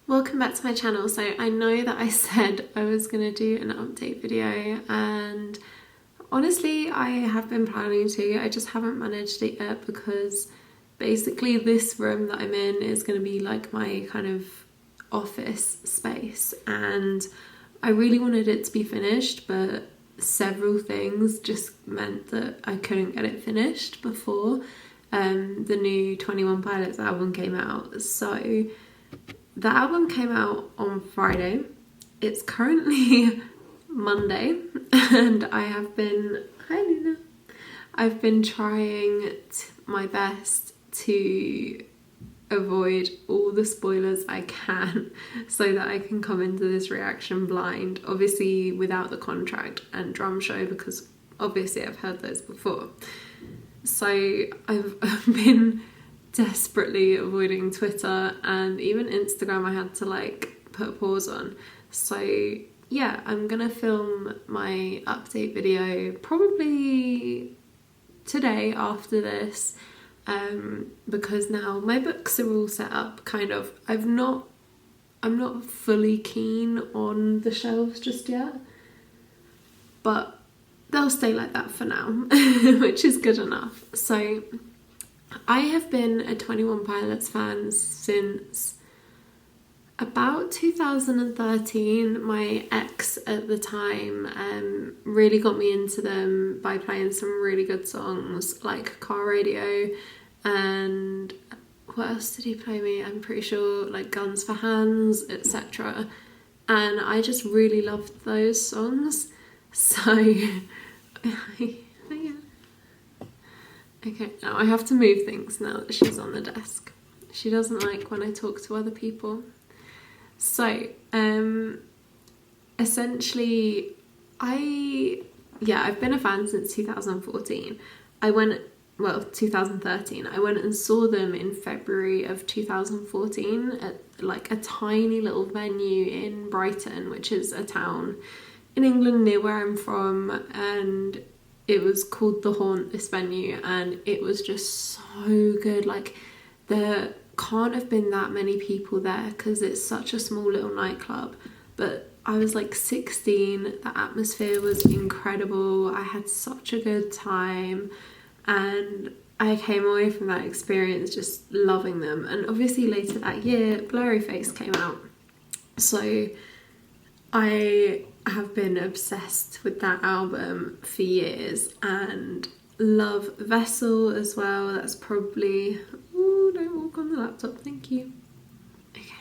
Welcome back to my channel. So I know that I said I was going to do an update video, and honestly I have been planning to. I just haven't managed it yet because basically this room that I'm in is going to be like my kind of office space, and I really wanted it to be finished, but several things just meant that I couldn't get it finished before the new 21 Pilots album came out. So the album came out on Friday. It's currently Monday, and hi Luna. I've been trying my best to avoid all the spoilers I can so that I can come into this reaction blind, obviously without the contract and drum show, because obviously I've heard those before. So I've been desperately avoiding Twitter, and even Instagram I had to like put a pause on. So yeah, I'm gonna film my update video probably today after this, because now my books are all set up kind of. I'm not fully keen on the shelves just yet, but they'll stay like that for now, which is good enough. So I have been a 21 Pilots fan since about 2013. My ex at the time really got me into them by playing some really good songs like Car Radio, and what else did he play me? I'm pretty sure like Guns for Hands, etc. And I just really loved those songs. So yeah. Okay, now I have to move things now that she's on the desk. She doesn't like when I talk to other people. So, essentially, I've been a fan since 2014. 2013. I went and saw them in February of 2014 at like a tiny little venue in Brighton, which is a town in England near where I'm from, and it was called The Haunt, this venue, and it was just so good. Like, there can't have been that many people there because it's such a small little nightclub, but I was like 16, the atmosphere was incredible, I had such a good time, and I came away from that experience just loving them. And obviously later that year, Blurryface came out, so I have been obsessed with that album for years and love Vessel as well. That's probably... Oh, don't walk on the laptop, thank you. Okay.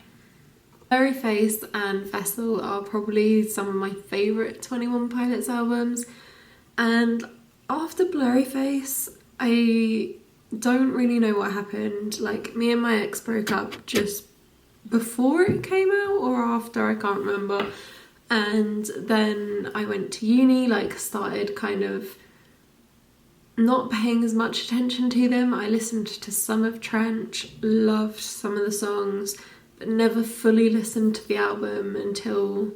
Blurryface and Vessel are probably some of my favourite 21 Pilots albums, and after Blurryface I don't really know what happened. Like, me and my ex broke up just before it came out or after, I can't remember. And then I went to uni, like started kind of not paying as much attention to them. I listened to some of Trench, loved some of the songs, but never fully listened to the album until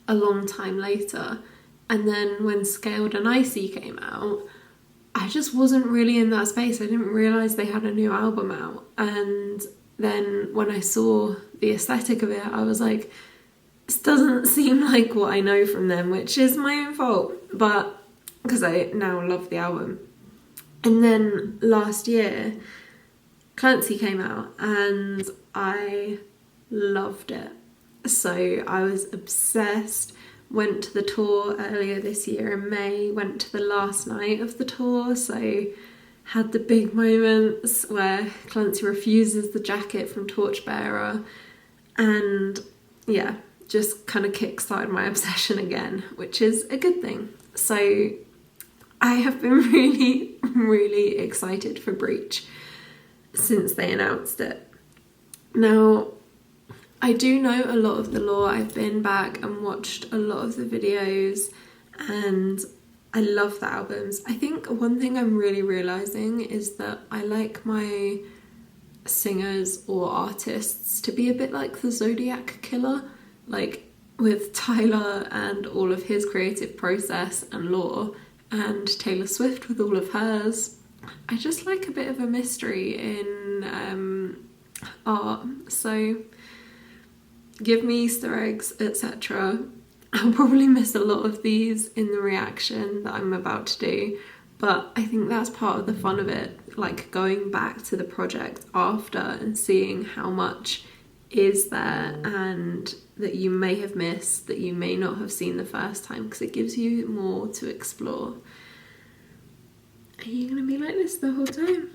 a long time later. And then when Scaled and Icy came out, I just wasn't really in that space. I didn't realise they had a new album out. And then when I saw the aesthetic of it, I was like, this doesn't seem like what I know from them, which is my own fault, but because I now love the album. And then last year, Clancy came out and I loved it. So I was obsessed. Went to the tour earlier this year in May, went to the last night of the tour, so had the big moments where Clancy refuses the jacket from Torchbearer, and yeah, just kind of kick-started my obsession again, which is a good thing. So I have been really, really excited for Breach since they announced it. Now, I do know a lot of the lore. I've been back and watched a lot of the videos, and I love the albums. I think one thing I'm really realising is that I like my singers or artists to be a bit like the Zodiac Killer. Like with Tyler and all of his creative process and lore, and Taylor Swift with all of hers, I just like a bit of a mystery in art. So give me Easter eggs, etc. I'll probably miss a lot of these in the reaction that I'm about to do, but I think that's part of the fun of it, like going back to the project after and seeing how much is there and that you may have missed, that you may not have seen the first time, because it gives you more to explore. Are you gonna be like this the whole time?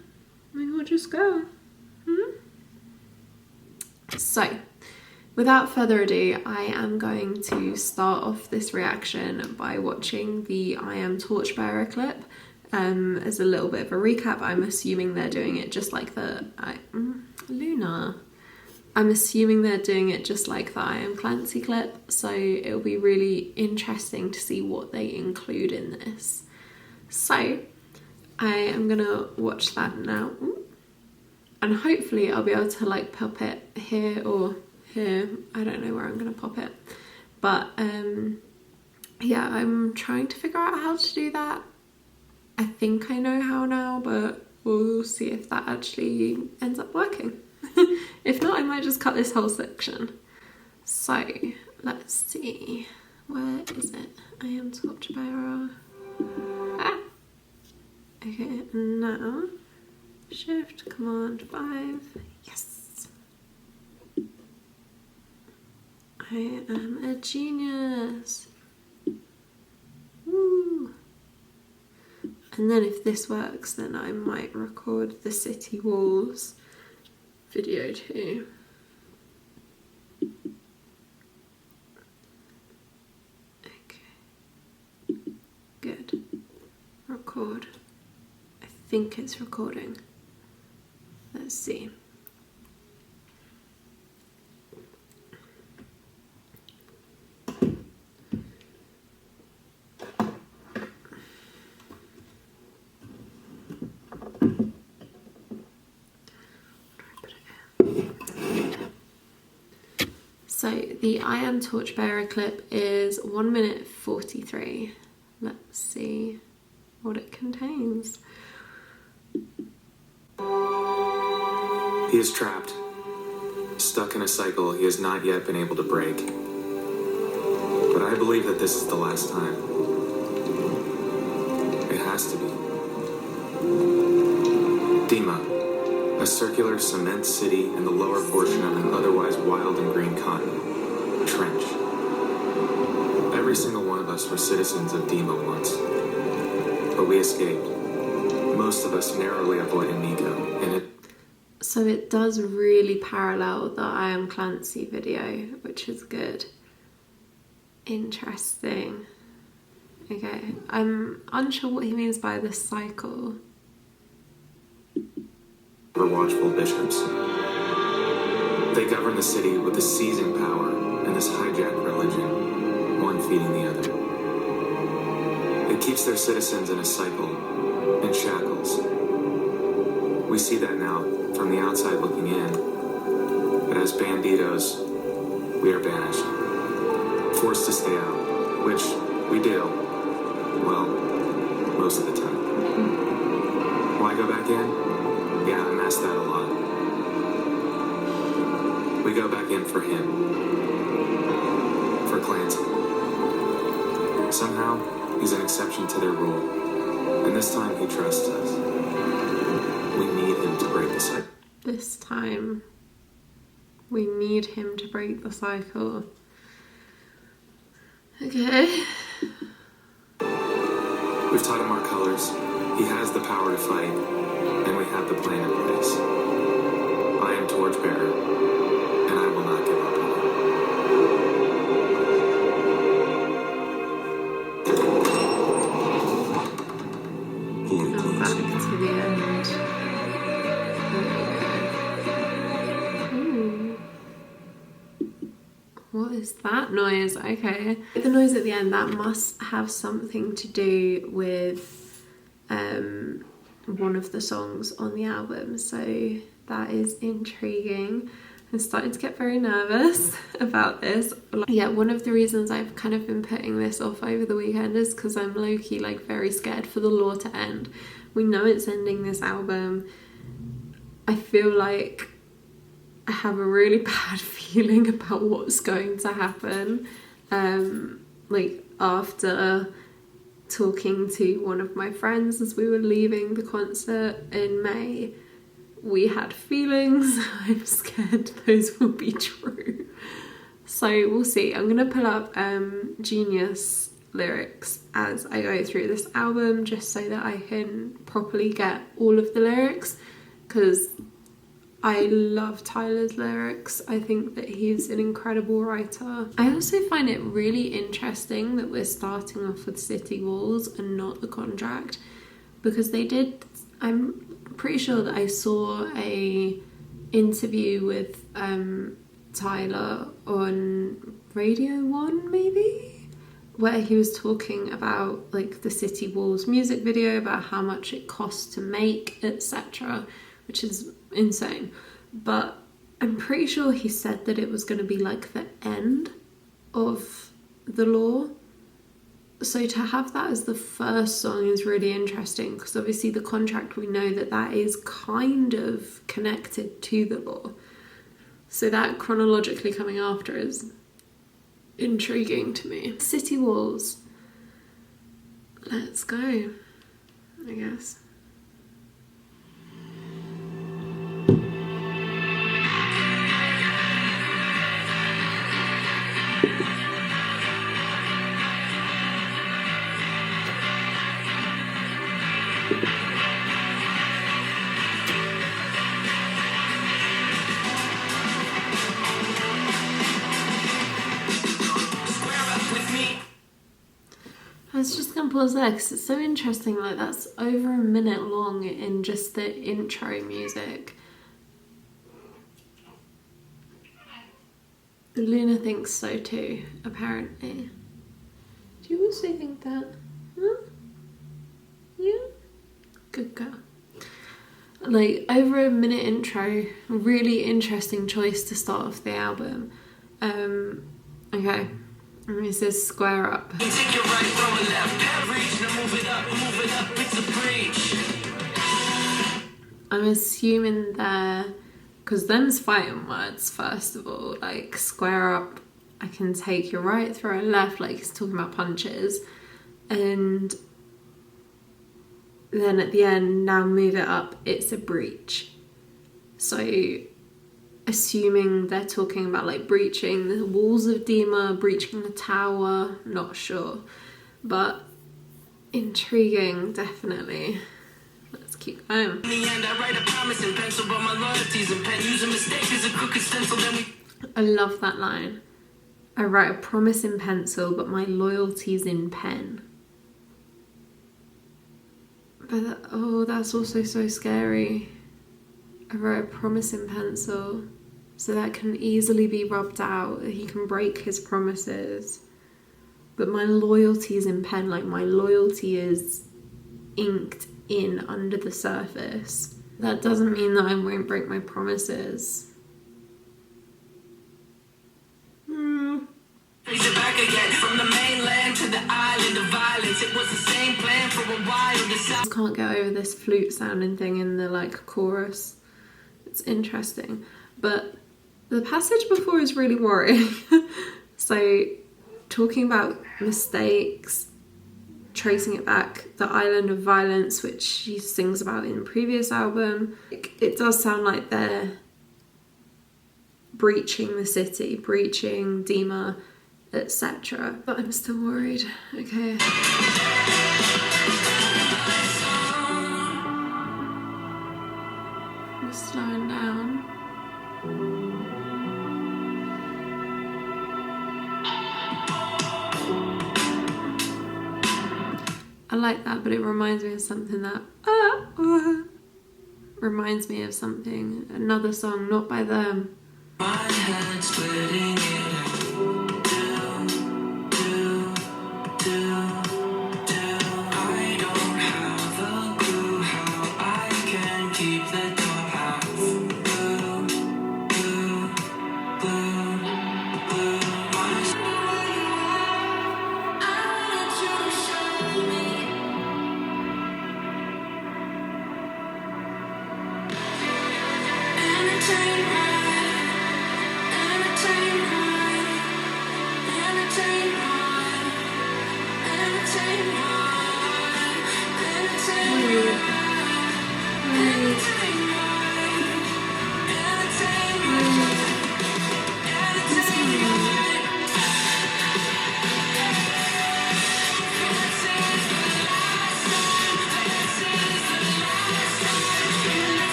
Maybe we'll just go. So, without further ado, I am going to start off this reaction by watching the I Am Torchbearer clip. As a little bit of a recap, I'm assuming they're doing it just like the Luna. I'm assuming they're doing it just like the I Am Clancy clip, so it'll be really interesting to see what they include in this. So I am gonna watch that now, and hopefully I'll be able to like pop it here or here. I don't know where I'm gonna pop it, but yeah, I'm trying to figure out how to do that. I think I know how now, but we'll see if that actually ends up working. If not, I might just cut this whole section. So let's see, where is it? I Am Torchbearer. Okay, and now Shift Command 5. Yes, I am a genius. Woo. And then if this works, then I might record the City Walls video too. Okay, good. Record. I think it's recording. Let's see. So the I Am Torchbearer clip is 1 minute 43. Let's see what it contains. He is trapped, stuck in a cycle he has not yet been able to break. But I believe that this is the last time. It has to be. Dima, a circular cement city in the lower portion of an otherwise wild and green continent, a trench. Every single one of us were citizens of Dima once, but we escaped. Most of us narrowly avoided Nico, and it... So it does really parallel the I Am Clancy video, which is good. Interesting. Okay, I'm unsure what he means by the cycle. were watchful bishops. They govern the city with a seizing power and this hijacked religion, one feeding the other. It keeps their citizens in a cycle, in shackles. We see that now from the outside looking in, but as banditos, we are banished, forced to stay out, which we do, well, most of the time. Why go back in? Yeah, I'm asked that a lot. We go back in for him. For Clancy. Somehow, he's an exception to their rule. And this time he trusts us. We need him to break the cycle. This time, we need him to break the cycle. Okay. We've taught him our colors. He has the power to fight, and we have the plan in place. I am Torchbearer, and I will not give up on him. Now back to the end. Ooh. What is that noise? Okay. The noise at the end, that must have something to do with one of the songs on the album, so that is intriguing. I'm starting to get very nervous about this. Yeah, one of the reasons I've kind of been putting this off over the weekend is because I'm low-key like very scared for the lore to end. We know it's ending this album. I feel like I have a really bad feeling about what's going to happen. Like, after talking to one of my friends as we were leaving the concert in May, we had feelings. I'm scared those will be true. So we'll see. I'm gonna pull up Genius lyrics as I go through this album, just so that I can properly get all of the lyrics, because I love Tyler's lyrics. I think that he's an incredible writer. I also find it really interesting that we're starting off with City Walls and not The Contract, because they did, I'm pretty sure that I saw a interview with Tyler on Radio 1 maybe, where he was talking about like the City Walls music video, about how much it costs to make, etc., which is insane. But I'm pretty sure he said that it was going to be like the end of The Law. So to have that as the first song is really interesting, because obviously The Contract, we know that that is kind of connected to The Law. So that chronologically coming after is intriguing to me. City Walls. Let's go, I guess. I was just going to pause there because it's so interesting, like that's over a minute long in just the intro music. Luna thinks so too, apparently. Do you also think that? Huh? Yeah? Good girl. Like, over a minute intro, really interesting choice to start off the album. Okay. And it says Square Up. I'm assuming there, because them's fighting words, first of all, like square up, I can take your right, throw a left, like he's talking about punches. And then at the end, now move it up, it's a breach. So assuming they're talking about like breaching the walls of Dima, breaching the tower, not sure, but intriguing, definitely. Let's keep going. In the end, I write a promise in pencil, but my loyalties in pen. Use a mistake as a crooked stencil, then we... I love that line. I write a promise in pencil, but my loyalties in pen. But oh, that's also so scary. I wrote a promise in pencil, so that can easily be rubbed out. He can break his promises. But my loyalty is in pen, like my loyalty is inked in under the surface. That doesn't mean that I won't break my promises. Raise it back again, from the mainland to the island of violence. It was the same plan for a while. I can't get over this flute sounding thing in the like chorus. It's interesting, but the passage before is really worrying. So talking about mistakes, tracing it back, the island of violence, which she sings about in the previous album, it does sound like they're breaching the city, breaching Dima, etc. But I'm still worried. Okay. I'm slowing down. I like that, but it reminds me of something that reminds me of something, another song, not by them. My head's splitting it. I don't have a clue how I can keep the top half.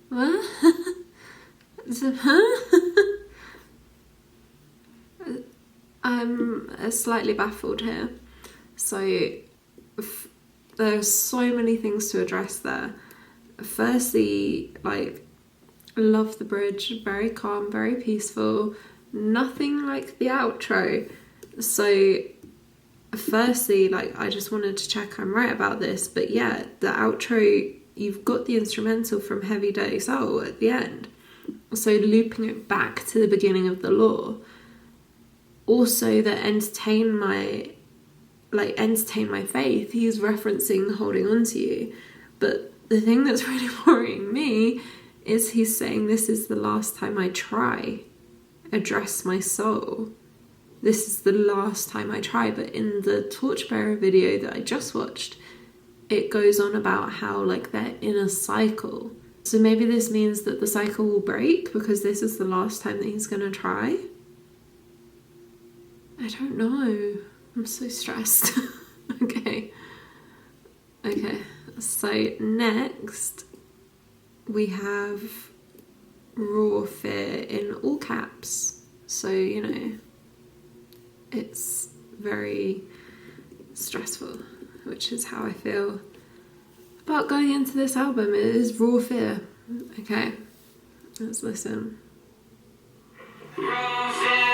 What? I'm slightly baffled here. So there's so many things to address there. Firstly, like, love the bridge, very calm, very peaceful, nothing like the outro. So firstly, like, I just wanted to check I'm right about this, but yeah, the outro, you've got the instrumental from Heavy Dirty Soul at the end, so looping it back to the beginning of the Law. Also, the entertain my faith, he's referencing holding on to you, but the thing that's really worrying me is he's saying this is the last time I try, address my soul. This is the last time I try. But in the Torchbearer video that I just watched, it goes on about how, like, they're in a cycle. So maybe this means that the cycle will break because this is the last time that he's gonna try. I don't know. I'm so stressed. Okay, so next we have Raw Fear in all caps. So, you know, it's very stressful, which is how I feel about going into this album. It is Raw Fear. Okay, let's listen. Raw Fear.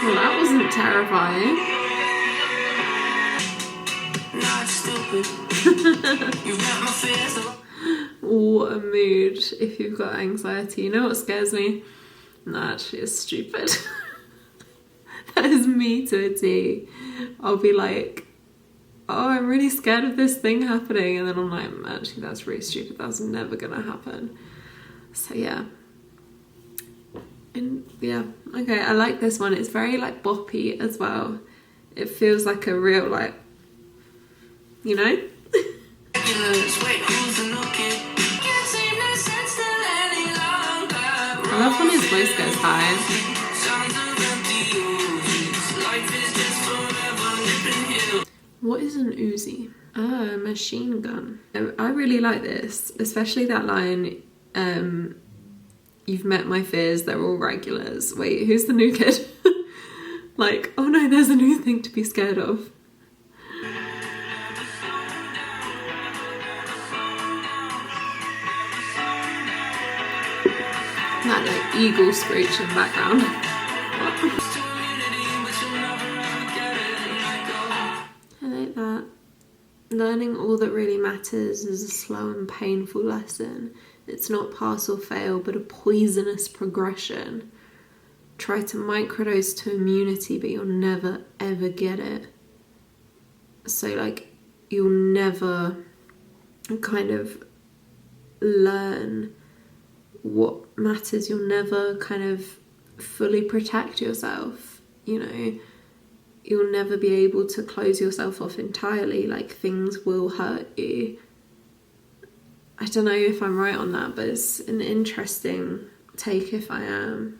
Well, that wasn't terrifying. Not stupid. You got my fears. What a mood if you've got anxiety. You know what scares me? That shit is stupid. That is me to a T. I'll be like, oh, I'm really scared of this thing happening, and then I'm like, actually, that's really stupid. That's never gonna happen. So yeah. And yeah, okay, I like this one. It's very, like, boppy as well. It feels like a real, like, you know? I love when his voice goes high. What is an Uzi? Ah, a machine gun. I really like this, especially that line, you've met my fears, they're all regulars. Wait, who's the new kid? Like, oh no, there's a new thing to be scared of. That, like, eagle screech in the background. I like that. Learning all that really matters is a slow and painful lesson. It's not pass or fail, but a poisonous progression. Try to microdose to immunity, but you'll never ever get it. So, like, you'll never kind of learn what matters. You'll never kind of fully protect yourself, you know. You'll never be able to close yourself off entirely. Like, things will hurt you. I don't know if I'm right on that, but it's an interesting take if I am.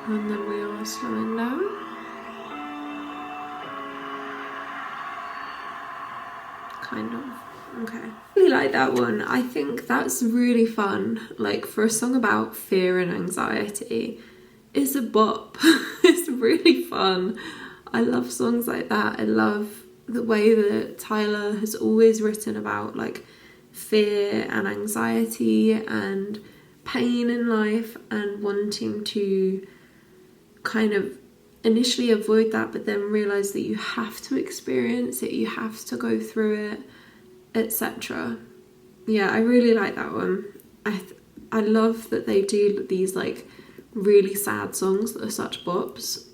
And then we are slowing down. Kind of. Okay. I really like that one. I think that's really fun. Like, for a song about fear and anxiety, it's a bop. It's really fun. I love songs like that. I love the way that Tyler has always written about, like, fear and anxiety and pain in life and wanting to kind of initially avoid that, but then realize that you have to experience it, you have to go through it, etc. Yeah, I really like that one. I love that they do these, like, really sad songs that are such bops.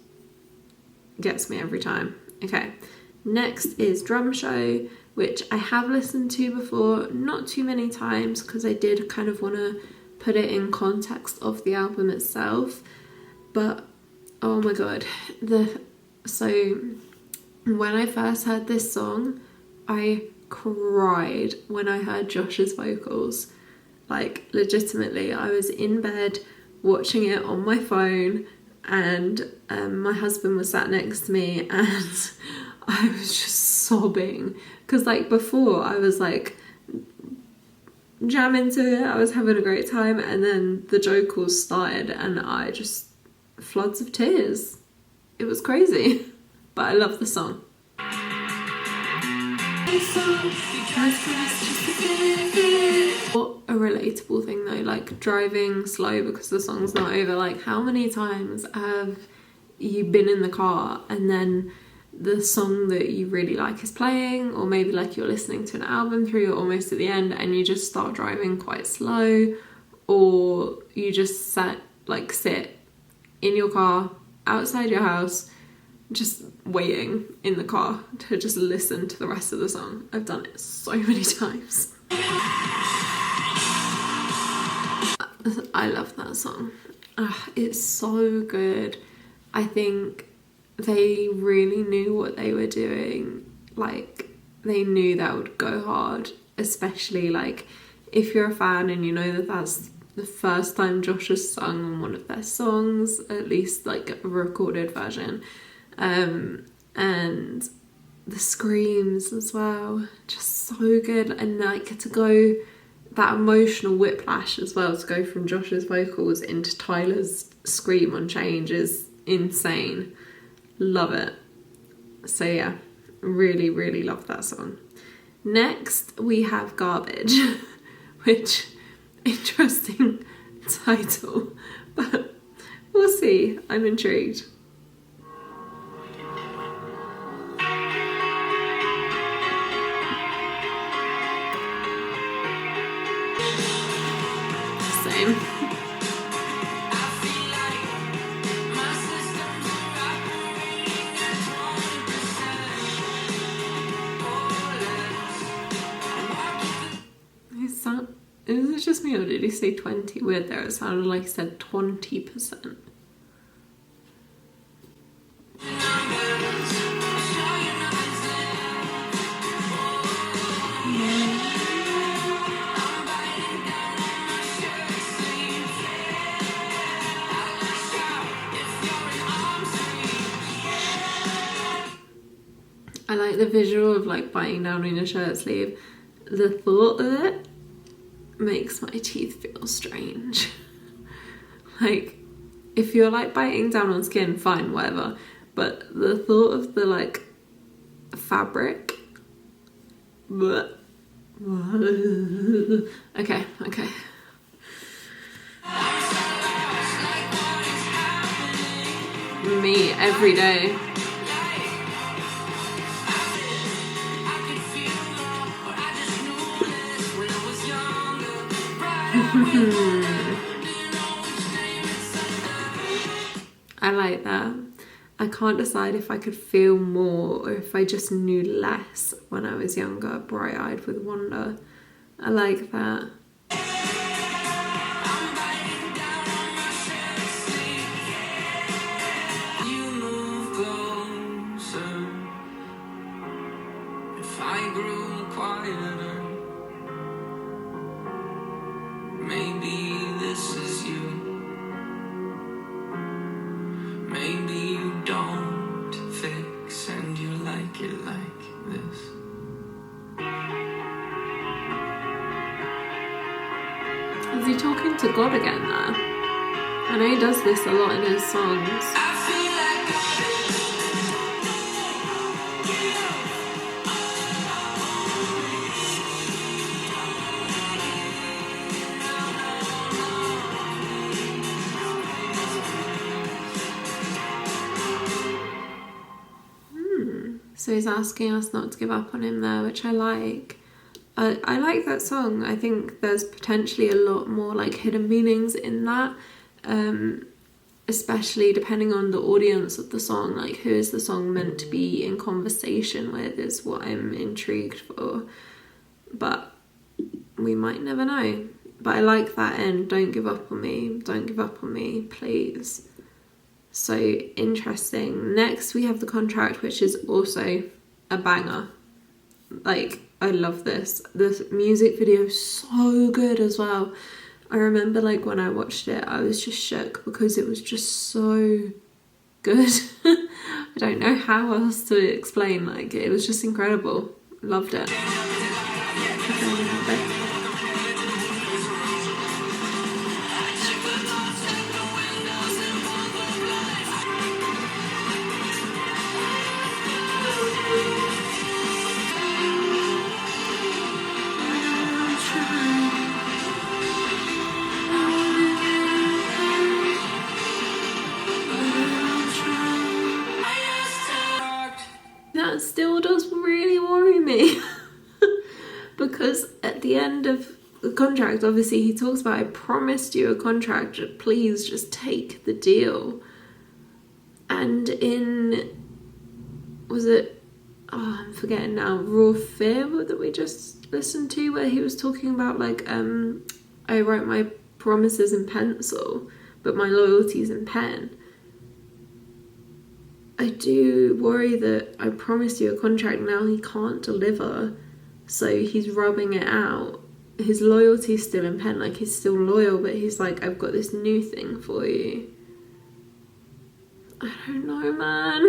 Gets me every time. Okay, next is Drum Show, which I have listened to before, not too many times, because I did kind of want to put it in context of the album itself. But oh my god, so when I first heard this song, I cried when I heard Josh's vocals. Like, legitimately, I was in bed watching it on my phone, and my husband was sat next to me, and I was just sobbing. Because, like, before, I was, like, jamming to it, I was having a great time, and then the Joe calls started, and I just... floods of tears. It was crazy. But I love the song. What a relatable thing though, like driving slow because the song's not over. Like, how many times have you been in the car and then the song that you really like is playing, or maybe like you're listening to an album through, you're almost at the end and you just start driving quite slow, or you just sit in your car outside your house just waiting in the car to just listen to the rest of the song. I've done it so many times. I love that song. It's so good. I think they really knew what they were doing. Like, they knew that would go hard, especially like if you're a fan and you know that that's the first time Josh has sung on one of their songs, at least like a recorded version. And the screams as well, just so good. And like to go, that emotional whiplash as well, to go from Josh's vocals into Tyler's scream on Change is insane. Love it. So yeah, really, really love that song. Next we have Garbage, which, interesting title, but we'll see. I'm intrigued. Same. Is it just me, or did he say 20 weird there? It sounded like he said 20%. I like the visual of like biting down on your shirt sleeve. The thought of it makes my teeth feel strange. Like, if you're like biting down on skin, fine, whatever, but the thought of the like fabric, bleh. Okay. Me every day. I like that. I can't decide if I could feel more or if I just knew less when I was younger, bright-eyed with wonder. I like that. Is he talking to God again there? I know he does this a lot in his songs. So he's asking us not to give up on him there, which I like. I like that song. I think there's potentially a lot more like hidden meanings in that, especially depending on the audience of the song. Like, who is the song meant to be in conversation with is what I'm intrigued for, but we might never know. But I like that end. Don't give up on me, don't give up on me, please. So interesting. Next we have The Contract, which is also a banger. Like, I love this. The music video is so good as well. I remember like when I watched it, I was just shook because it was just so good. I don't know how else to explain, like it was just incredible. Loved it. That still does really worry me. Because at the end of the contract, obviously he talks about, I promised you a contract, please just take the deal. And in, was it, oh, I'm forgetting now, Raw Fear that we just listened to, where he was talking about like, I wrote my promises in pencil, but my loyalty's in pen. I do worry that I promised you a contract, now he can't deliver, so he's rubbing it out. His loyalty's still in pen, like he's still loyal, but he's like, I've got this new thing for you. I don't know, man.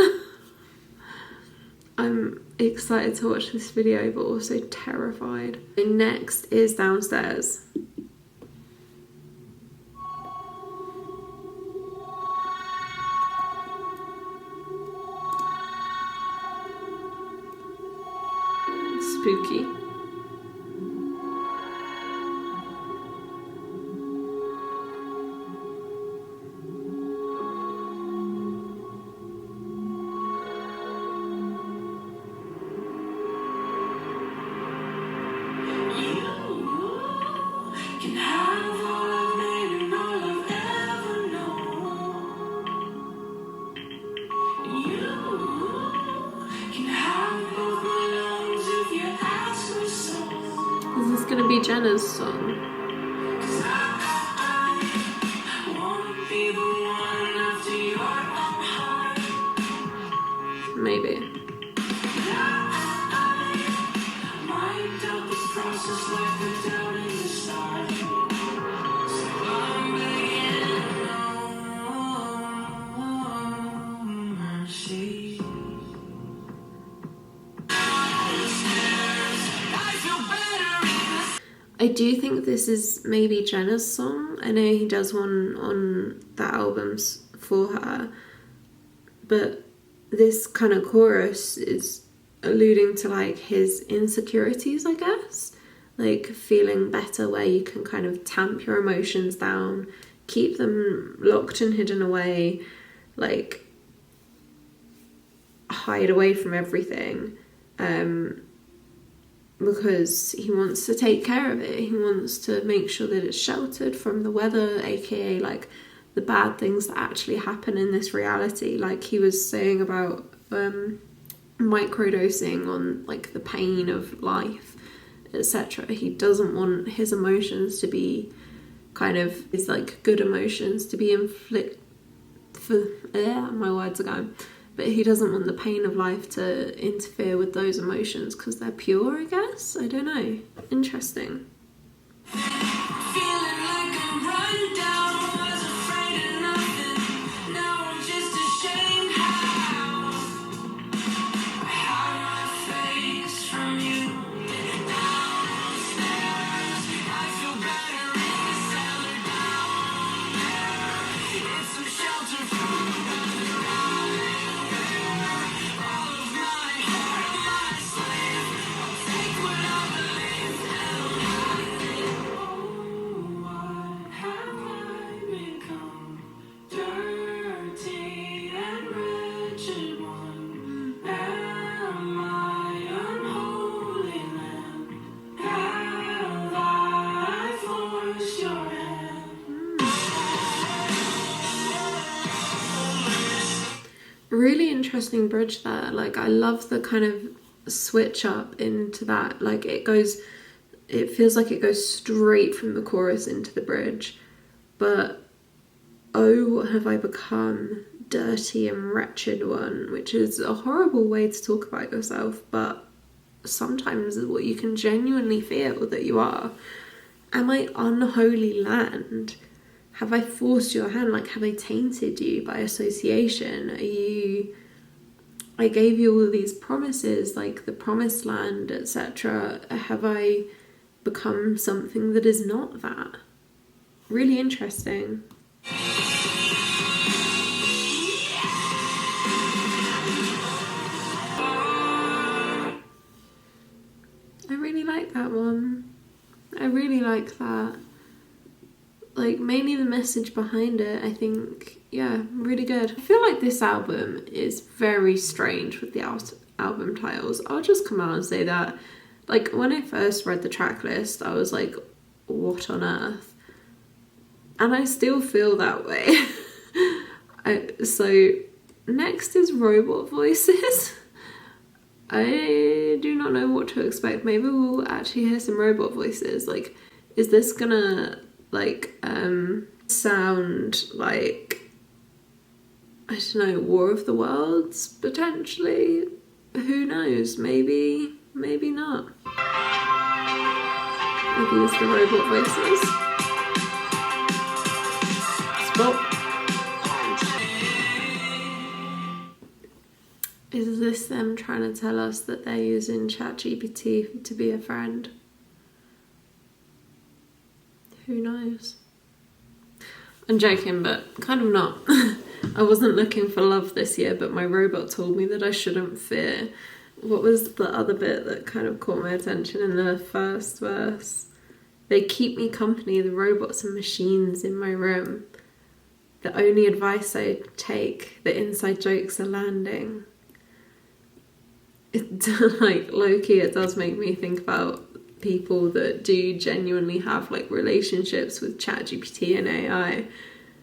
I'm excited to watch this video, but also terrified. And next is Downstairs. Spooky. Is this gonna be Jenna's song? Maybe. I do think this is maybe Jenna's song. I know he does one on the albums for her, but this kind of chorus is alluding to like his insecurities, I guess, like feeling better, where you can kind of tamp your emotions down, keep them locked and hidden away, like hide away from everything, because he wants to take care of it. He wants to make sure that it's sheltered from the weather, aka like the bad things that actually happen in this reality. Like he was saying about microdosing on like the pain of life, etc. He doesn't want his emotions to be kind of, his like good emotions to be my words are going. But he doesn't want the pain of life to interfere with those emotions because they're pure, I guess. I don't know. Interesting. Really interesting bridge there. Like I love the kind of switch up into that. Like it feels like it goes straight from the chorus into the bridge. But oh, what have I become, dirty and wretched one, which is a horrible way to talk about yourself, but sometimes is what you can genuinely feel that you are. Am I unholy land? Have I forced your hand? Like, have I tainted you by association? I gave you all these promises, like the promised land, etc. Have I become something that is not that? Really interesting. I really like that one. I really like that. Like, mainly the message behind it, I think, yeah, really good. I feel like this album is very strange with the album titles. I'll just come out and say that. Like, when I first read the track list, I was like, what on earth? And I still feel that way. So, next is Robot Voices. I do not know what to expect. Maybe we'll actually hear some robot voices. Like, is this gonna, like, sound like, I don't know, War of the Worlds, potentially? Who knows? Maybe not. Maybe it's the robot voices. Spot. Is this them trying to tell us that they're using ChatGPT to be a friend? Who knows? I'm joking, but kind of not. I wasn't looking for love this year, but my robot told me that I shouldn't fear. What was the other bit that kind of caught my attention in the first verse? They keep me company, the robots and machines in my room. The only advice I take, the inside jokes are landing. It, like, low-key, it does make me think about people that do genuinely have, like, relationships with ChatGPT and AI.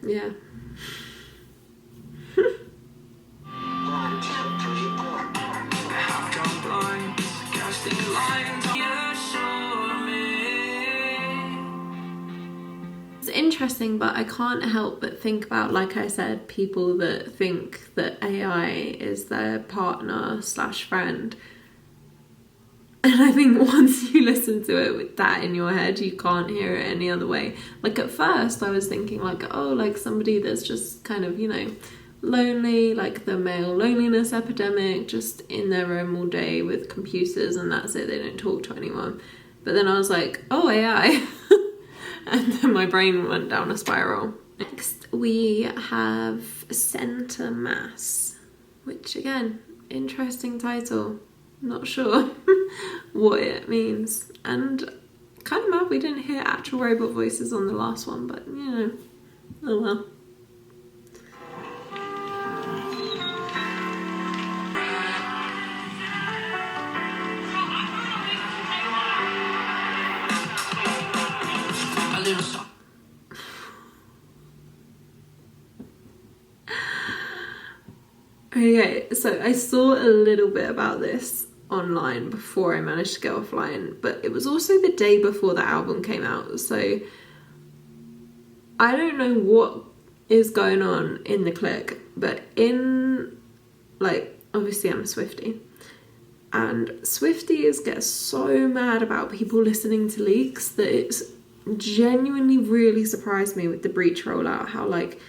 Yeah. It's interesting, but I can't help but think about, like I said, people that think that AI is their partner / friend. And I think once you listen to it with that in your head, you can't hear it any other way. Like, at first I was thinking, like, oh, like somebody that's just kind of, you know, lonely, like the male loneliness epidemic, just in their room all day with computers and that's it, they don't talk to anyone. But then I was like, oh, AI. And then my brain went down a spiral. Next we have Center Mass, which, again, interesting title. Not sure what it means. And kind of mad we didn't hear actual robot voices on the last one, but, you know, oh well. Okay, so I saw a little bit about this online before I managed to go offline, but it was also the day before the album came out, so I don't know what is going on in the clique, but in, like, obviously I'm a Swiftie, and Swifties get so mad about people listening to leaks that it's genuinely really surprised me with the Breach rollout, how, like,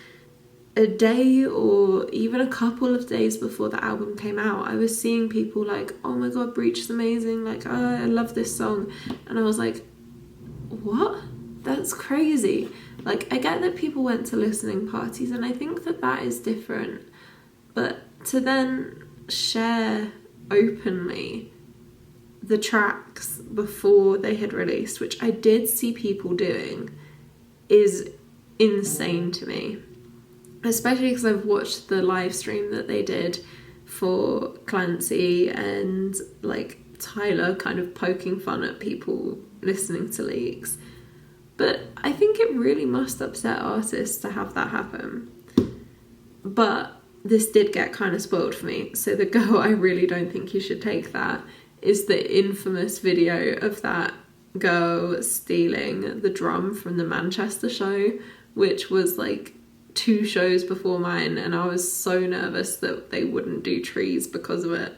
a day or even a couple of days before the album came out, I was seeing people like, oh my god, Breach is amazing, like, oh, I love this song. And I was like, what? That's crazy. Like, I get that people went to listening parties, and I think that that is different. But to then share openly the tracks before they had released, which I did see people doing, is insane to me. Especially because I've watched the live stream that they did for Clancy and, like, Tyler kind of poking fun at people listening to leaks. But I think it really must upset artists to have that happen. But this did get kind of spoiled for me. So the girl, I really don't think you should take that, is the infamous video of that girl stealing the drum from the Manchester show, which was, like, 2 shows before mine, and I was so nervous that they wouldn't do Trees because of it.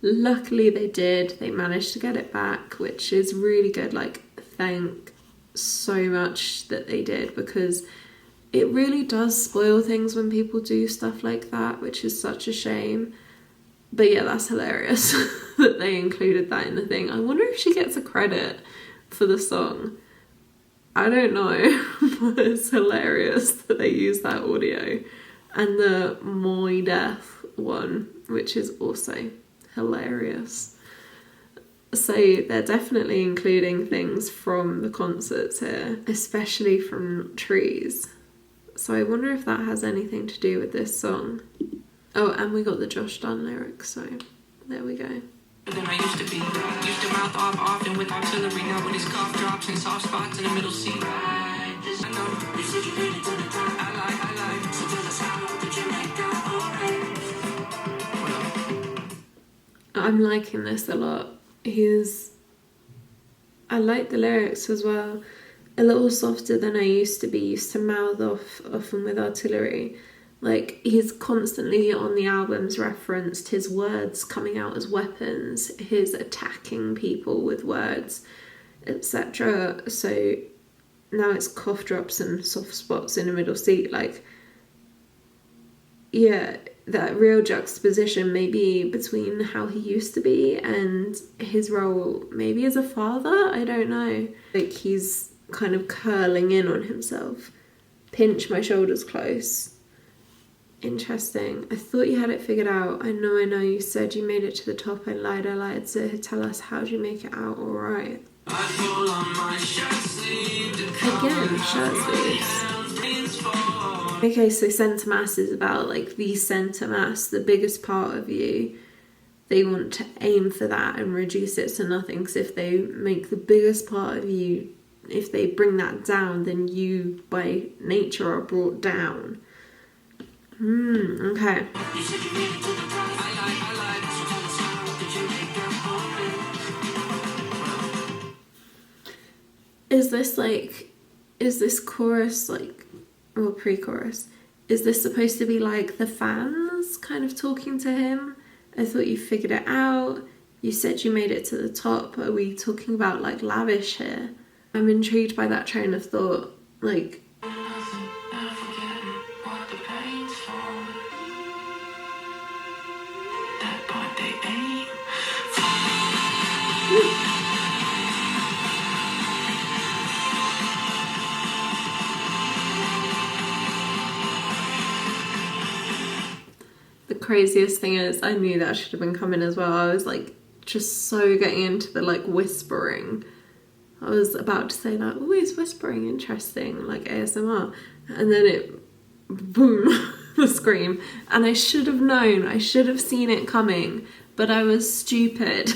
Luckily they did. They managed to get it back, which is really good. Like, thank so much that they did, because it really does spoil things when people do stuff like that, which is such a shame. But yeah, that's hilarious that they included that in the thing. I wonder if she gets a credit for the song. I don't know, but it's hilarious that they use that audio. And the Moi Death one, which is also hilarious. So they're definitely including things from the concerts here, especially from Trees. So I wonder if that has anything to do with this song. Oh, and we got the Josh Dun lyrics, so there we go. Than I used to mouth off often with artillery. Now when his cough drops in soft spots in the middle seat. I know. You said you made it to the top. I like. So tell us how did you make that alright? I'm liking this a lot. I like the lyrics as well. A little softer than I used to mouth off often with artillery. Like, he's constantly on the albums referenced his words coming out as weapons, his attacking people with words, etc. So now it's cough drops and soft spots in the middle seat. Like, yeah, that real juxtaposition maybe between how he used to be and his role maybe as a father. I don't know. Like, he's kind of curling in on himself. Pinch my shoulders close. Interesting. I thought you had it figured out. I know, you said you made it to the top. I lied. So tell us, how'd you make it out alright? Again, shirt sleeves. Okay, so centre mass is about, like, the centre mass, the biggest part of you. They want to aim for that and reduce it to nothing, because if they make the biggest part of you, if they bring that down, then you by nature are brought down. Okay. Is this chorus, like, or pre-chorus, is this supposed to be like the fans kind of talking to him? I thought you figured it out. You said you made it to the top. Are we talking about, like, Lavish here? I'm intrigued by that train of thought. Like, the craziest thing is, I knew that should have been coming as well. I was, like, just so getting into the, like, whispering. I was about to say, like, oh, he's whispering, interesting, like ASMR. And then it, boom, the scream. And I should have known, I should have seen it coming, but I was stupid.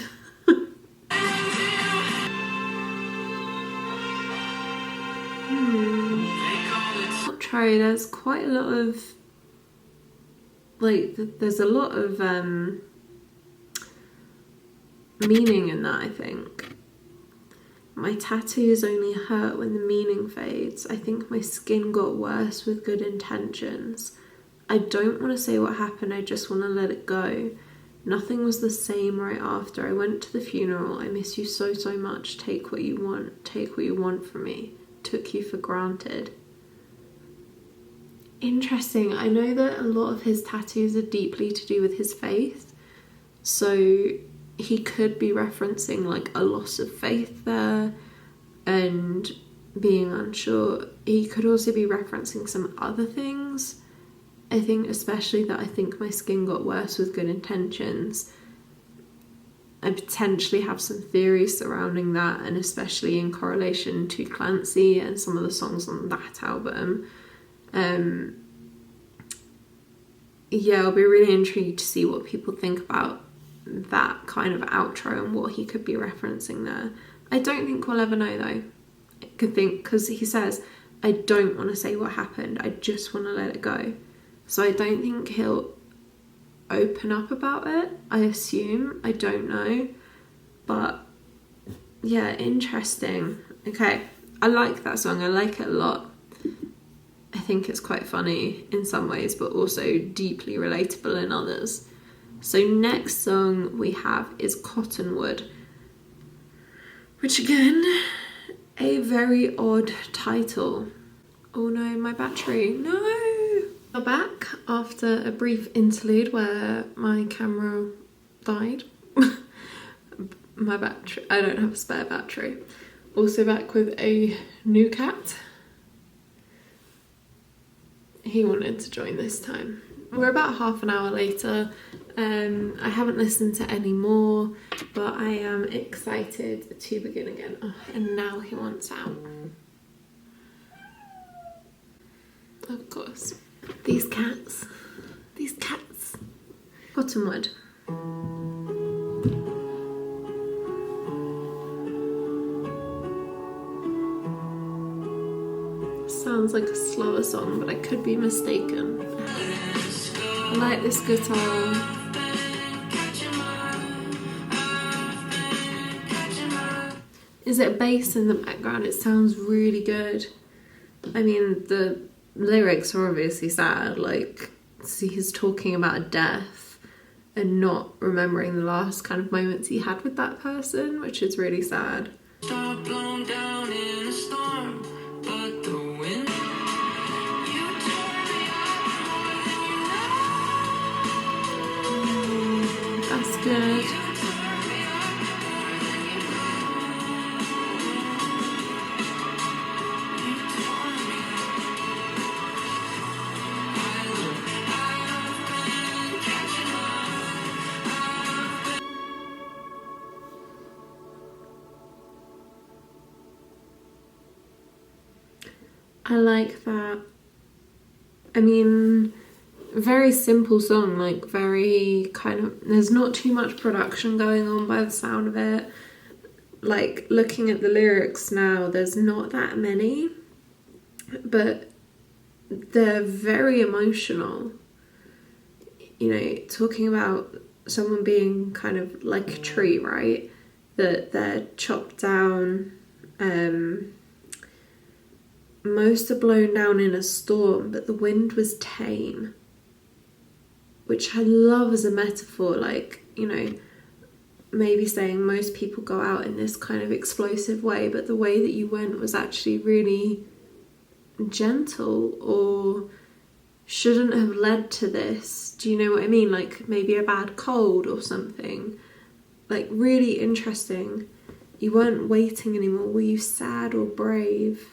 Outro, there's quite a lot of, like, there's a lot of meaning in that, I think. My tattoos only hurt when the meaning fades. I think my skin got worse with good intentions. I don't want to say what happened, I just want to let it go. Nothing was the same right after. I went to the funeral. I miss you so, so much. Take what you want. Take what you want from me. Took you for granted. Interesting. I know that a lot of his tattoos are deeply to do with his faith. So he could be referencing, like, a loss of faith there and being unsure. He could also be referencing some other things. I think especially that I think my skin got worse with good intentions. I potentially have some theories surrounding that, and especially in correlation to Clancy and some of the songs on that album. Yeah, I'll be really intrigued to see what people think about that kind of outro and what he could be referencing there. I don't think we'll ever know, though. I could think, because he says, I don't want to say what happened, I just want to let it go. So I don't think he'll open up about it, I assume. I don't know. But yeah, interesting. Okay, I like that song. I like it a lot. I think it's quite funny in some ways, but also deeply relatable in others. So next song we have is Cottonwood, which again, a very odd title. Oh no, my battery, no! We're back after a brief interlude where my camera died. My battery, I don't have a spare battery. Also back with a new cat. He wanted to join this time. We're about half an hour later. I haven't listened to any more, but I am excited to begin again. Oh, and now he wants out. Of course. These cats. These cats. Cottonwood. Sounds like a slower song, but I could be mistaken. I like this guitar. Is it bass in the background? It sounds really good. I mean, the lyrics are obviously sad, like, see, he's talking about death and not remembering the last kind of moments he had with that person, which is really sad. Start blown down in a storm, but the wind, you tore me up more than you know. That's good. I like that. I mean, very simple song, like very kind of, there's not too much production going on by the sound of it. Like, looking at the lyrics now, there's not that many, but they're very emotional. You know, talking about someone being kind of like a tree, right? That they're chopped down, most are blown down in a storm, but the wind was tame. Which I love as a metaphor, like, you know, maybe saying most people go out in this kind of explosive way, but the way that you went was actually really gentle, or shouldn't have led to this. Do you know what I mean? Like, maybe a bad cold or something. Like, really interesting. You weren't waiting anymore. Were you sad or brave?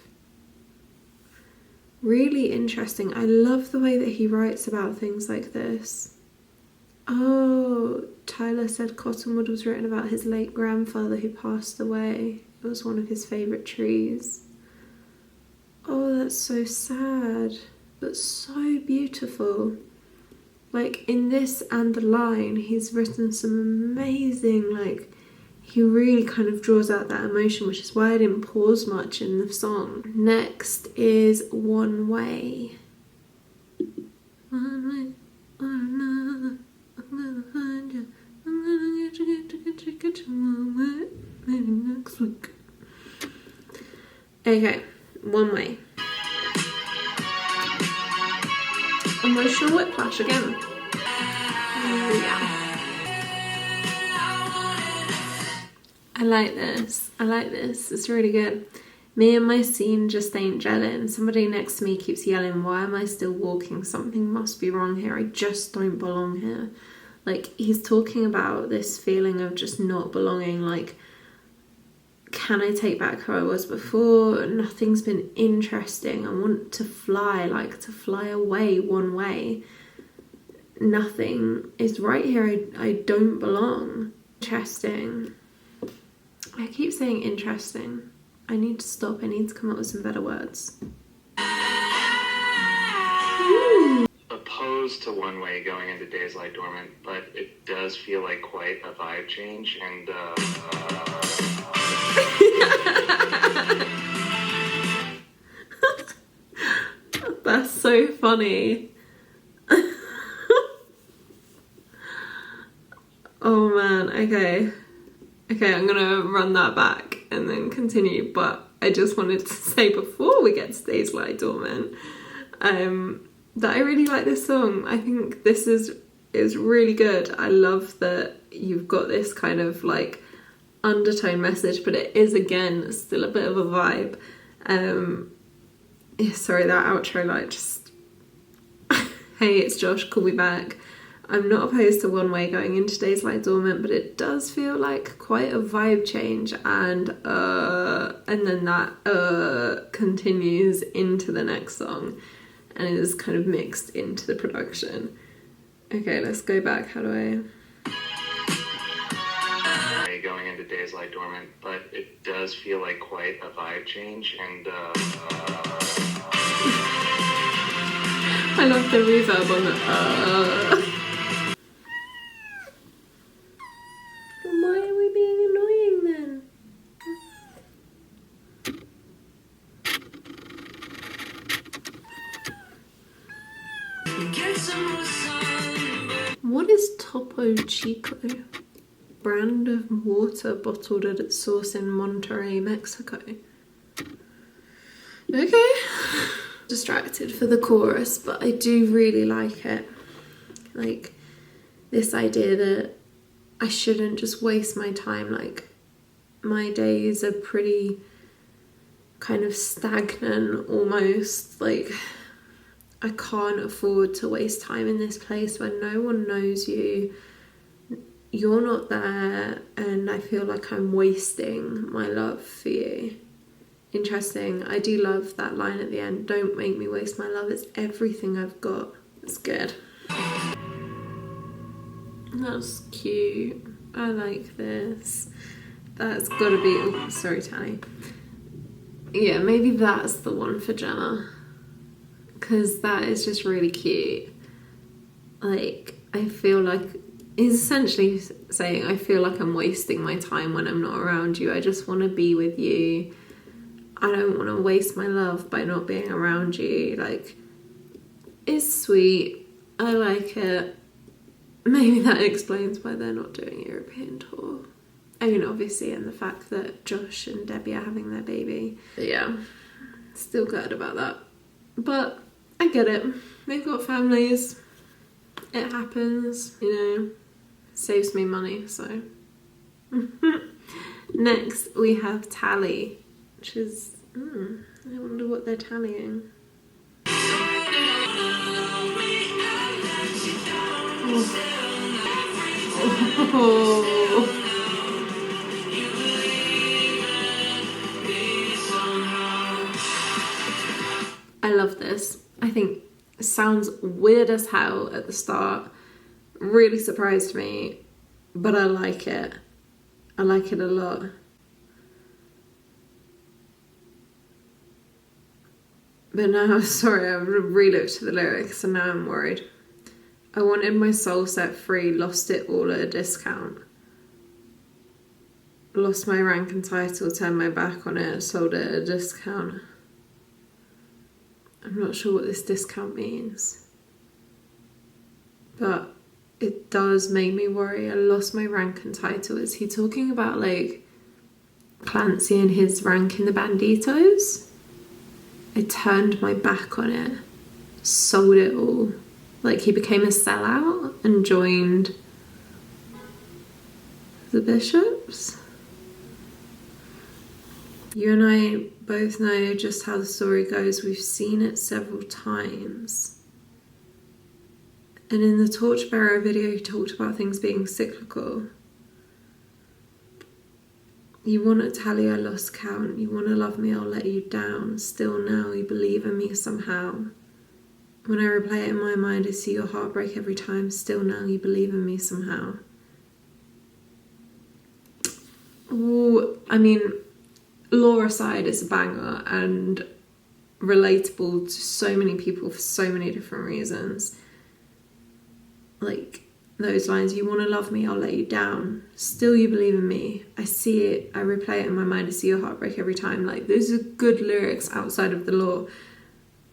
Really interesting. I love the way that he writes about things like this. Oh, Tyler said Cottonwood was written about his late grandfather who passed away. It was one of his favourite trees. Oh, that's so sad, but so beautiful. Like, in this and The Line, he's written some amazing, like, he really kind of draws out that emotion, which is why I didn't pause much in the song. Next is One Way. One way or another, I'm gonna find you. I'm gonna get you one way. Maybe next week. Okay, One Way. Emotional whiplash again. Yeah. I like this. I like this. It's really good. Me and my scene just ain't gelling. Somebody next to me keeps yelling, why am I still walking? Something must be wrong here. I just don't belong here. Like, he's talking about this feeling of just not belonging. Like, can I take back who I was before? Nothing's been interesting. I want to fly, like to fly away one way. Nothing is right here. I don't belong. Interesting. I keep saying interesting. I need to stop. I need to come up with some better words. Opposed to One Way going into Days Lie Dormant, but it does feel like quite a vibe change, and That's so funny. Oh man, okay. Okay, I'm gonna run that back and then continue, but I just wanted to say before we get to Days Lie Dormant, that I really like this song. I think this is It's really good. I love that you've got this kind of like undertone message, but it is again still a bit of a vibe. Yeah, sorry, that outro, like, just hey, it's Josh, call me back. I'm not opposed to One Way going into Days Lie Dormant, but it does feel like quite a vibe change, and then that continues into the next song and is kind of mixed into the production. Okay, let's go back. How do I... Going into Days Lie Dormant, but it does feel like quite a vibe change, and I love the reverb on the Why are we being annoying then? Get some more sun. What is Topo Chico? Brand of water bottled at its source in Monterrey, Mexico. Okay. Distracted for the chorus, but I do really like it. Like, this idea that I shouldn't just waste my time. Like, my days are pretty kind of stagnant almost. Like, I can't afford to waste time in this place where no one knows you. You're not there, and I feel like I'm wasting my love for you. Interesting. I do love that line at the end. Don't make me waste my love. It's everything I've got. It's good. That's cute. I like this. That's gotta be... Oh, sorry, Tanny. Yeah, maybe that's the one for Jenna. Because that is just really cute. Like, I feel like... He's essentially saying, I feel like I'm wasting my time when I'm not around you. I just want to be with you. I don't want to waste my love by not being around you. Like, it's sweet. I like it. Maybe that explains why they're not doing a European tour. I mean, obviously, and the fact that Josh and Debbie are having their baby. But yeah, still gutted about that. But I get it. They've got families. It happens, you know. Saves me money, so. Next, we have Tally, which is, I wonder what they're tallying. Oh. I love this. I think it sounds weird as hell at the start. Really surprised me, but I like it. I like it a lot. But now, sorry, I've re-looked at the lyrics and now I'm worried. I wanted my soul set free, lost it all at a discount. Lost my rank and title, turned my back on it, sold it at a discount. I'm not sure what this discount means. But it does make me worry. I lost my rank and title. Is he talking about, like, Clancy and his rank in the Banditos? I turned my back on it. Sold it all. Like, he became a sellout and joined the Bishops? You and I both know just how the story goes. We've seen it several times. And in the Torchbearer video, he talked about things being cyclical. You want to tally, I lost count. You want to love me, I'll let you down. Still now, you believe in me somehow. When I replay it in my mind, I see your heart break every time. Still now, you believe in me somehow. Ooh, I mean, Laura Side is a banger and relatable to so many people for so many different reasons. Like, those lines, you want to love me, I'll let you down. Still you believe in me. I see it, I replay it in my mind, I see your heart break every time. Like, those are good lyrics outside of the law.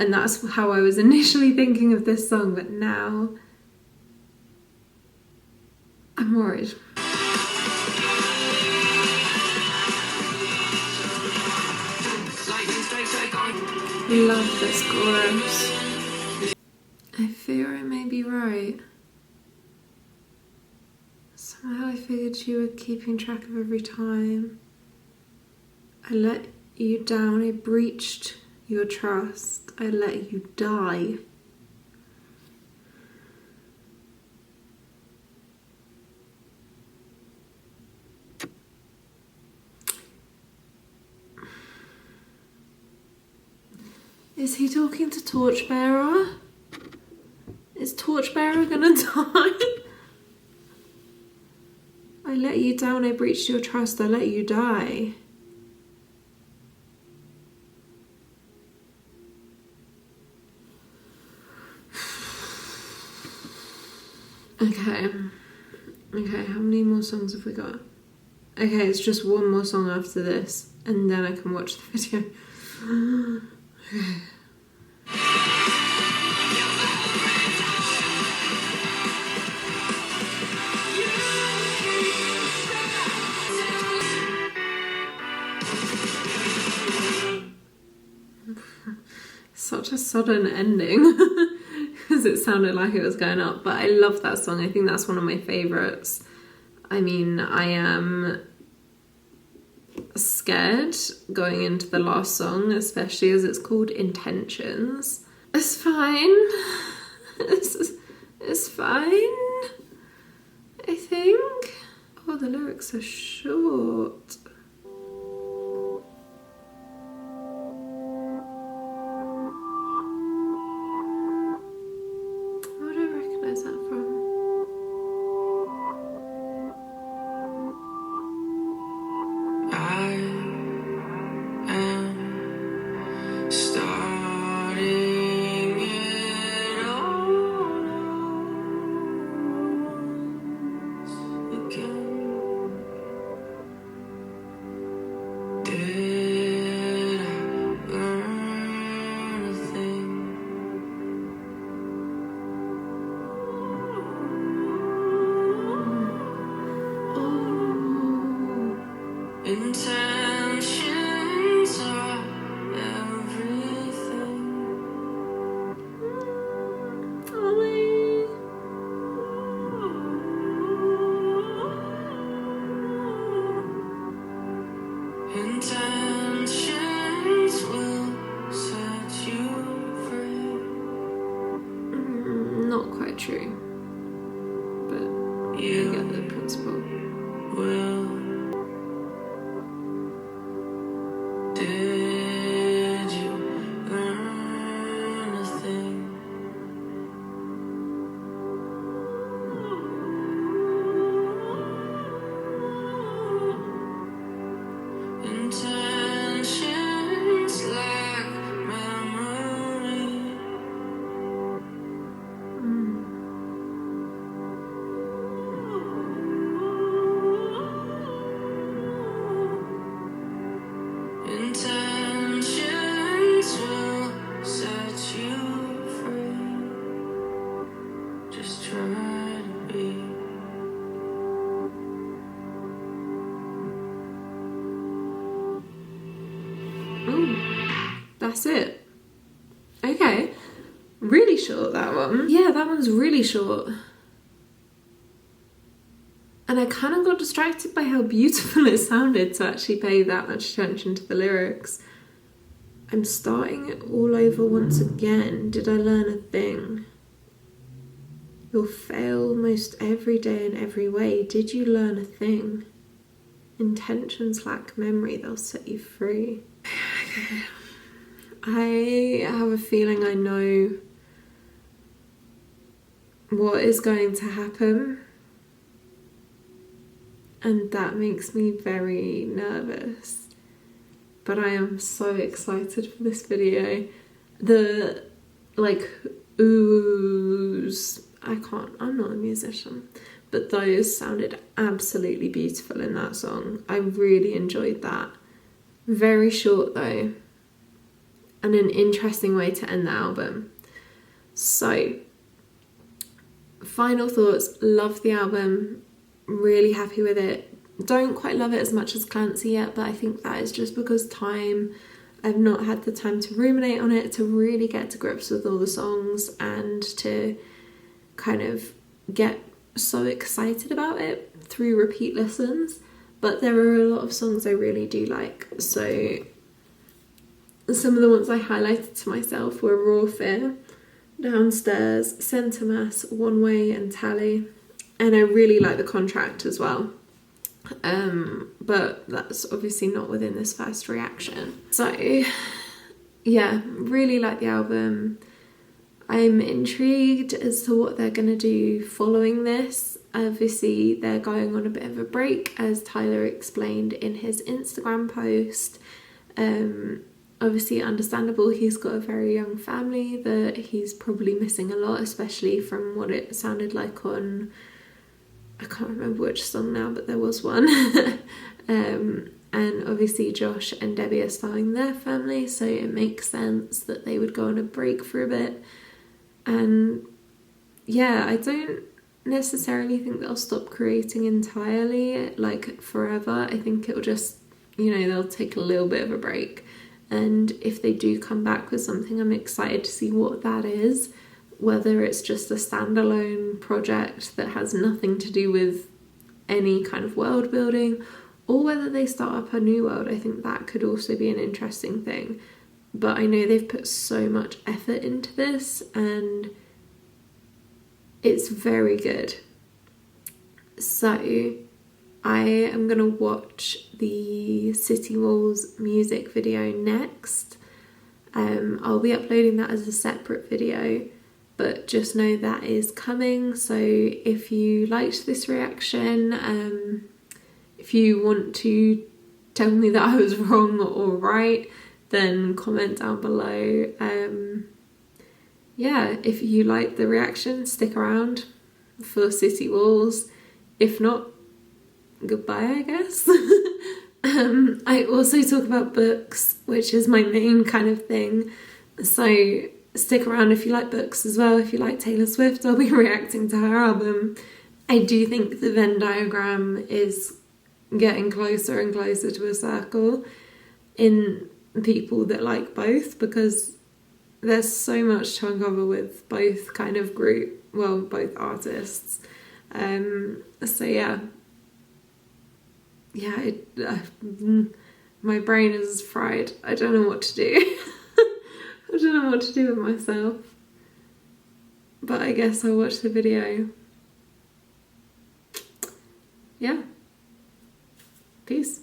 And that's how I was initially thinking of this song, but now I'm worried. Love this chorus. I fear I may be right. Somehow I figured you were keeping track of every time I let you down, I breached your trust, I let you die. Is he talking to Torchbearer? Is Torchbearer gonna die? I let you down, I breached your trust, I let you die. Okay, how many more songs have we got? Okay, it's just one more song after this, and then I can watch the video. Okay. Such a sudden ending because it sounded like it was going up, but I love that song. I think that's one of my favourites. I mean, I am scared going into the last song, especially as it's called Intentions. It's fine. It's fine, I think. Oh, the lyrics are short. Intentions are everything. Intentions will set you free. Not quite true, but you get the principle. Will. Did you learn a thing? Intentions lack memory. Intentions will set you free. Just try to be. Ooh, that's it. Okay, really short, that one. Yeah, that one's really short. And I kind of got distracted by how beautiful it sounded to actually pay that much attention to the lyrics. I'm starting it all over once again. Did I learn a thing? You'll fail most every day in every way. Did you learn a thing? Intentions lack memory, they'll set you free. I have a feeling I know what is going to happen. And that makes me very nervous. But I am so excited for this video. The, like, oohs, I'm not a musician, but those sounded absolutely beautiful in that song. I really enjoyed that. Very short though, and an interesting way to end the album. So, final thoughts, love the album. Really happy with it. Don't quite love it as much as Clancy yet, but I think that is just because I've not had the time to ruminate on it, to really get to grips with all the songs and to kind of get so excited about it through repeat listens, but there are a lot of songs I really do like. So some of the ones I highlighted to myself were Raw Fear, Downstairs, Centre Mass, One Way and Tally, and I really like The Contract as well. But that's obviously not within this first reaction. So yeah, really like the album. I'm intrigued as to what they're going to do following this. Obviously, they're going on a bit of a break, as Tyler explained in his Instagram post. Obviously, understandable, he's got a very young family that he's probably missing a lot, especially from what it sounded like on, I can't remember which song now, but there was one. And obviously Josh and Debbie are starting their family, so it makes sense that they would go on a break for a bit. And yeah, I don't necessarily think they'll stop creating entirely, like forever. I think it'll just, they'll take a little bit of a break. And if they do come back with something, I'm excited to see what that is. Whether it's just a standalone project that has nothing to do with any kind of world building, or whether they start up a new world. I think that could also be an interesting thing. But I know they've put so much effort into this, and it's very good. So I am going to watch the City Walls music video next. I'll be uploading that as a separate video, but just know that is coming. So if you liked this reaction, if you want to tell me that I was wrong or right, then comment down below. Yeah, if you like the reaction, stick around for City Walls. If not, goodbye, I guess. I also talk about books, which is my main kind of thing. So stick around if you like books as well. If you like Taylor Swift, I'll be reacting to her album. I do think the Venn diagram is getting closer and closer to a circle in people that like both, because there's so much to uncover with both kind of both artists. So yeah, my brain is fried. I don't know what to do. I don't know what to do with myself, but I guess I'll watch the video. Yeah, peace.